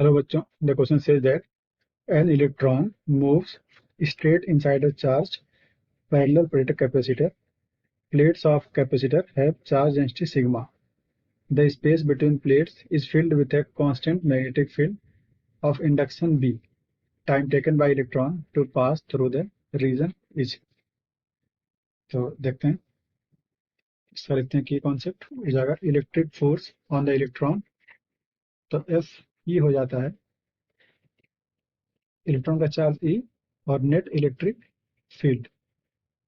Hello बच्चों, the question says that an electron moves straight inside a charged parallel plate capacitor. Plates of capacitor have charge density sigma. The space between plates is filled with a constant magnetic field of induction B. Time taken by electron to pass through the region is. तो देखते हैं इसका लिखते हैं की concept हो जाएगा electric force on the electron. तो एफ ई हो जाता है इलेक्ट्रॉन का चार्ज ई और नेट इलेक्ट्रिक फील्ड।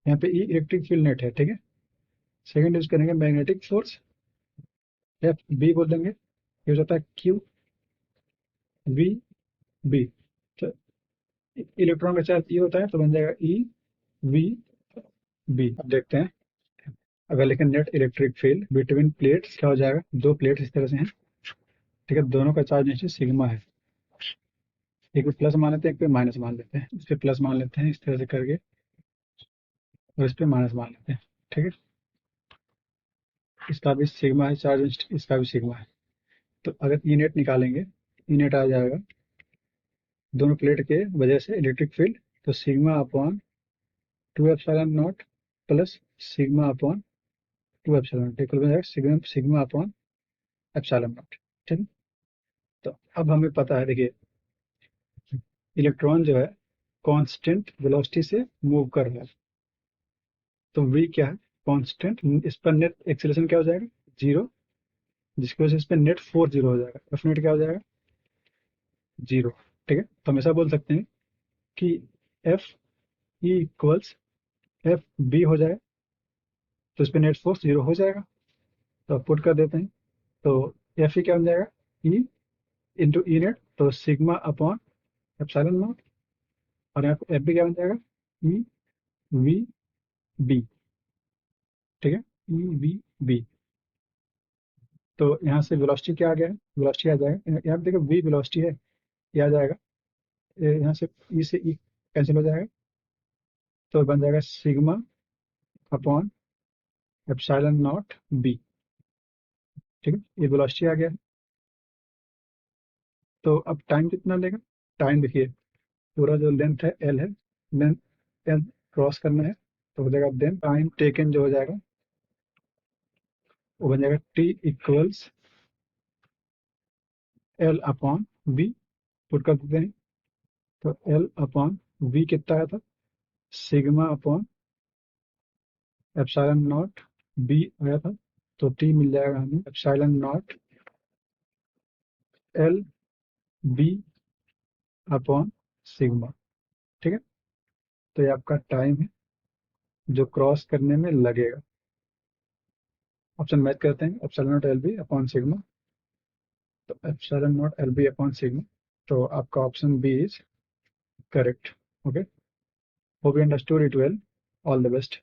यहाँ पे ई इलेक्ट्रिक फील्ड नेट है, ठीक है। सेकंड यूज करेंगे मैग्नेटिक फोर्स, एफ बी बोल देंगे। ये हो जाता है क्यू वी बी। तो इलेक्ट्रॉन का चार्ज ई होता है तो बन जाएगा ई वी बी। अब देखते हैं अगर लेकिन net electric field between plates क्या हो जाएगा। दो प्लेट्स इस तरह से हैं, ठीक है। दोनों का चार्ज नीचे सिग्मा है। एक पे प्लस मान लेते हैं, एक पे माइनस मान लेते हैं। इस पे प्लस मान लेते हैं इस तरह से करके और इस पे माइनस मान लेते हैं, ठीक है। इसका भी सिग्मा है चार्ज, इसका भी सिग्मा है। तो अगर ई नेट निकालेंगे, ई नेट आ जाएगा दोनों प्लेट के वजह से इलेक्ट्रिक फील्ड। तो sigma upon 2 epsilon not plus sigma upon 2 epsilon not equal हो जाएगा sigma sigma upon epsilon not, ठीक है। तो अब हमें पता है, देखिए इलेक्ट्रॉन जो है कांस्टेंट वेलोसिटी से मूव कर रहा है। तो v क्या है, कांस्टेंट। इस पर नेट एक्सेलरेशन क्या हो जाएगा, जीरो, जिसकी वजह से इस पर नेट फोर्स जीरो हो जाएगा। एफ नेट क्या हो जाएगा, जीरो, ठीक है। तो हम ऐसा बोल सकते हैं कि F E equals F B हो जाए तो इस पर नेट फोर्स जीरो हो जाएगा। तो पुट कर देते हैं। तो एफ ई क्या बन जाएगा, ई इंटू ई नेट, तो सिग्मा अपॉन एप्सिलॉन नॉट। और यहाँ पे एफ बी क्या बन जाएगा, ई वी बी, ठीक है, ई वी बी। तो यहाँ से वेलोसिटी क्या आ गया है, वेलोसिटी आ जाएगा, यहाँ पे देखो वी वेलोसिटी है, ये आ जाएगा। यहाँ से ई कैंसिल हो जाएगा तो बन जाएगा sigma upon epsilon naught B, ठीक है। ये वेलोसिटी आ गया है। तो अब टाइम कितना लेगा, टाइम देखिए पूरा जो लेंथ है एल है, लेंथ एल क्रॉस करना है तो हो जाएगा देन टाइम टेकन जो हो जाएगा वो बन जाएगा T equals L upon B. Put कर देते हैं। तो एल अपॉन वी कितना आया था, sigma upon epsilon naught B आया था। तो टी मिल जाएगा हमें epsilon naught L B upon sigma, ठीक है। तो ये आपका टाइम है जो क्रॉस करने में लगेगा। ऑप्शन मैच करते हैं, epsilon naught L B upon sigma. तो epsilon naught L B upon sigma, तो आपका option B is correct. Okay, hope you understood it well. All the best.